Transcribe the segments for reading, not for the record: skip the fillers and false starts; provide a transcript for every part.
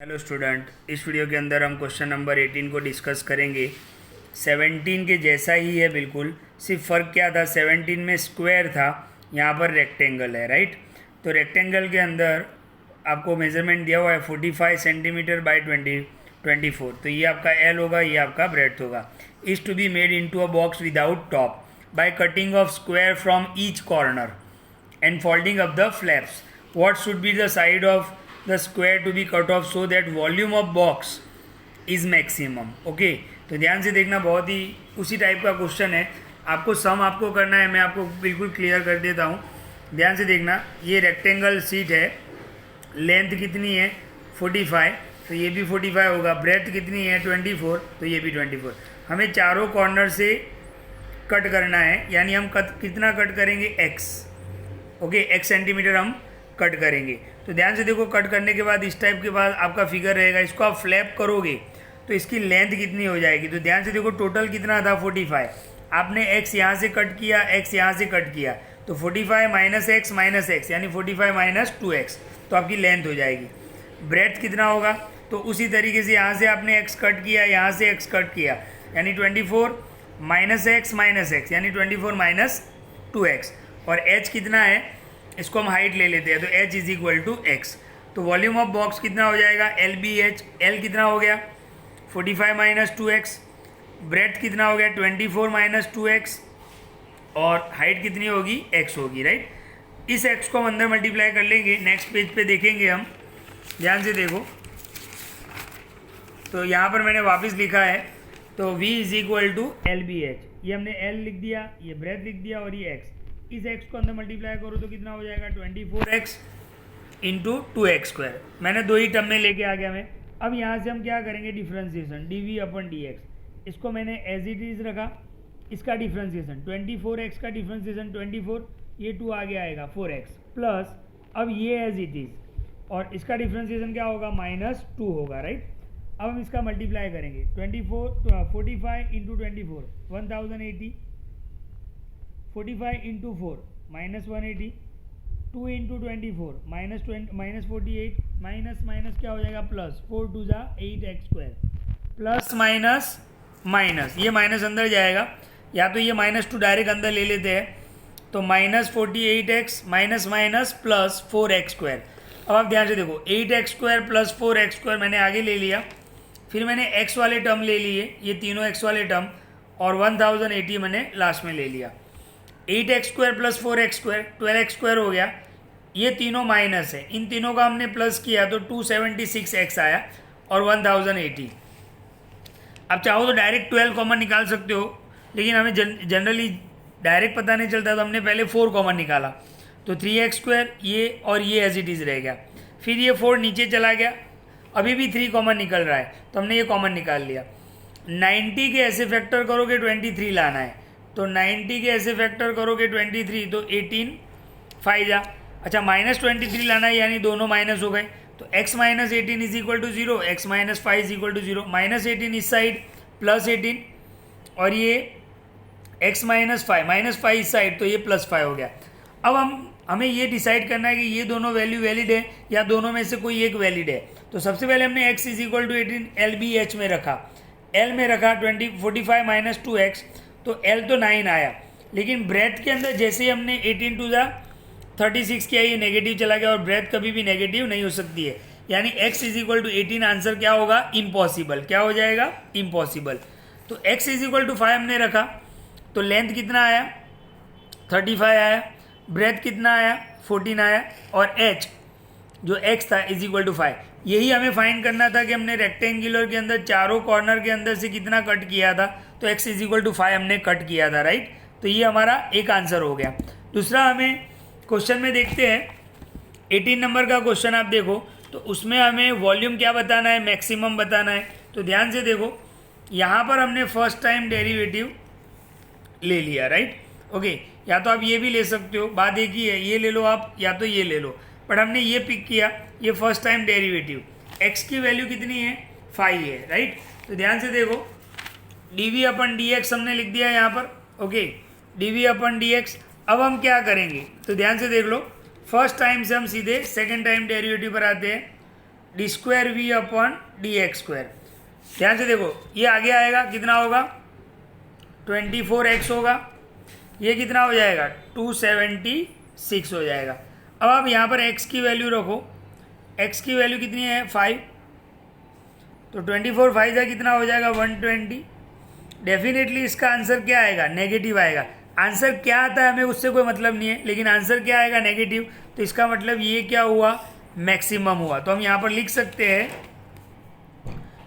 Hello student, इस video के अंदर हम क्वेश्चन नंबर 18 को डिस्कस करेंगे। 17 के जैसा ही है बिल्कुल, सिर्फ फ़र्क क्या था, 17 में स्क्वायर था, यहाँ पर रेक्टेंगल है, राइट। तो रेक्टेंगल के अंदर आपको मेजरमेंट दिया हुआ है 45 सेंटीमीटर बाई 24। तो ये आपका एल होगा, ये आपका ब्रेड्थ होगा। Is to be made into a box without top by cutting off square from each corner and folding up the flaps. What should be the side of the square to be cut off so that volume of box is maximum? Okay, तो ध्यान से देखना, बहुत ही उसी type का question है। आपको सम आपको करना है, मैं आपको बिल्कुल क्लियर कर देता हूँ। ध्यान से देखना, ये रेक्टेंगल सीट है, लेंथ कितनी है 45, तो ये भी 45 होगा। ब्रेथ कितनी है 24, तो ये भी 24। हमें चारों कॉर्नर से कट करना है, यानी हम कितना कट करेंगे x। ओके, x सेंटीमीटर हम कट करेंगे। तो ध्यान से देखो, कट करने के बाद इस टाइप के बाद आपका फिगर रहेगा, इसको आप फ्लैप करोगे तो इसकी लेंथ कितनी हो जाएगी। तो ध्यान से देखो, टोटल कितना था 45, आपने x यहाँ से कट किया, x यहाँ से कट किया, तो 45 माइनस x यानी 45 माइनस 2x, तो आपकी लेंथ हो जाएगी। ब्रेथ कितना होगा, तो उसी तरीके से यहाँ से आपने x कट किया, यहाँ से x कट किया, यानी 24 माइनस x यानी 24 माइनस 2x। और h कितना है, इसको हम हाइट ले लेते हैं, तो h is equal to x। तो वॉल्यूम ऑफ बॉक्स कितना हो जाएगा, LBH। L कितना हो गया 45 माइनस 2x, ब्रेथ कितना हो गया 24 माइनस 2x, और हाइट कितनी होगी x होगी, राइट। इस x को हम अंदर मल्टीप्लाई कर लेंगे, नेक्स्ट पेज पे देखेंगे हम। ध्यान से देखो, तो यहाँ पर मैंने वापस लिखा है, तो v is equal to LBH। ये हमने L लिख दिया, ये ब्रेथ लिख दिया, और ये x। इस x को अंदर मल्टीप्लाई करो तो कितना हो जाएगा 24x इंटू 2x²। मैंने दो ही टर्म में लेके आ गया मैं। अब यहाँ से हम क्या करेंगे, डिफ्रेंसिएशन dv अपन dx। इसको मैंने एज इट इज रखा, इसका डिफ्रेंसिएशन 24x का डिफ्रेंसिएशन 24, ये 2 आगे आएगा 4x प्लस, अब ये एज इट इज, और इसका डिफ्रेंसिएशन क्या होगा -2 होगा, राइट। अब हम इसका मल्टीप्लाई करेंगे 45 इंटू 24 1080, 45 इंटू 4 -180, 2 इंटू 24 -48, माइनस क्या हो जाएगा प्लस, 4 2 जा 8x², प्लस माइनस ये माइनस अंदर जाएगा, या तो ये -2 डायरेक्ट अंदर ले लेते हैं, तो -48x माइनस प्लस 4x²। अब आप ध्यान से देखो, 8x² प्लस 4x² मैंने आगे ले लिया, फिर मैंने x वाले टर्म ले लिए, ये तीनों x वाले टर्म, और 1080 मैंने लास्ट में ले लिया। 8x² प्लस 4x² 12x² हो गया, ये तीनों माइनस है, इन तीनों का हमने प्लस किया तो 276x आया, और 1080। अब चाहो तो डायरेक्ट 12 कॉमन निकाल सकते हो, लेकिन हमें जनरली डायरेक्ट पता नहीं चलता, तो हमने पहले 4 कॉमन निकाला, तो 3x² ये और ये एज इट इज रह गया। फिर ये 4 नीचे चला गया, अभी भी 3 कॉमन निकल रहा है, तो हमने ये कॉमन निकाल लिया। 90 के ऐसे फैक्टर करोगे 23 लाना है, तो 90 के ऐसे फैक्टर करोगे 23, तो 18 5 जा, अच्छा -23 लाना है, यानी दोनों माइनस हो गए, तो x minus 18 is equal to 0, x minus 5 is equal to 0, -18 इस साइड प्लस 18, और ये x माइनस 5 इस साइड, तो ये +5 हो गया। अब हमें ये डिसाइड करना है कि ये दोनों वैल्यू वैलिड है या दोनों में से कोई एक वैलिड है। तो सबसे पहले हमने x is equal to 18 LBH में रखा, L में रखा 45 माइनस 2x, तो L तो 9 आया, लेकिन ब्रेथ के अंदर जैसे ही हमने 18 टू जा 36 किया, ये नेगेटिव चला गया, और ब्रेथ कभी भी नेगेटिव नहीं हो सकती है, यानी x is equal to 18 answer क्या होगा, इम्पॉसिबल। क्या हो जाएगा, इम्पॉसिबल। तो x इज इक्वल टू 5 हमने रखा, तो लेंथ कितना आया 35 आया, ब्रेथ कितना आया 14 आया, और h जो x था इज इक्वल टू 5। यही हमें फाइंड करना था कि हमने रेक्टेंगुलर के अंदर चारों कॉर्नर के अंदर से कितना कट किया था, तो x इज इक्वल टू 5 हमने कट किया था, राइट। तो ये हमारा एक आंसर हो गया। दूसरा हमें क्वेश्चन में देखते हैं, 18 नंबर का क्वेश्चन आप देखो, तो उसमें हमें वॉल्यूम क्या बताना है, मैक्सिमम बताना है। तो ध्यान से देखो, यहाँ पर हमने फर्स्ट टाइम डेरिवेटिव ले लिया, राइट। ओके, या तो आप ये भी ले सकते हो, बात एक ही है, ये ले लो आप या तो ये ले लो, बट हमने ये पिक किया, ये फर्स्ट टाइम डेरिवेटिव। x की वैल्यू कितनी है 5 है, राइट। तो ध्यान से देखो, dv अपन dx हमने लिख दिया यहाँ पर, ओके, dv अपन dx। अब हम क्या करेंगे, तो ध्यान से देख लो, फर्स्ट टाइम से हम सीधे सेकेंड टाइम डेरिवेटिव पर आते हैं। D square v upon d x square. ध्यान से देखो, ये आगे आएगा कितना होगा 24x होगा, ये कितना हो जाएगा 276 हो जाएगा। अब आप यहाँ पर x की वैल्यू रखो, x की वैल्यू कितनी है 5, तो 24 5 का कितना हो जाएगा 120। डेफिनेटली इसका आंसर क्या आएगा नेगेटिव आएगा। आंसर क्या आता है हमें उससे कोई मतलब नहीं है, लेकिन आंसर क्या आएगा नेगेटिव, तो इसका मतलब ये क्या हुआ मैक्सिमम हुआ। तो हम यहाँ पर लिख सकते हैं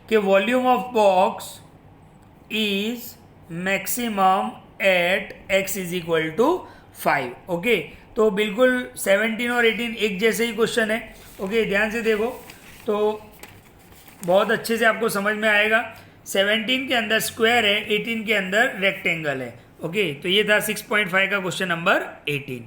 कि volume of box is maximum at x is equal to 5। Okay, तो बिल्कुल 17 और 18 एक जैसे ही क्वेश्चन है। ओके, ध्यान से देखो तो बहुत अच्छे से आपको समझ में आएगा। 17 के अंदर स्क्वायर है, 18 के अंदर रेक्टेंगल है। ओके, तो ये था 6.5 का क्वेश्चन नंबर 18।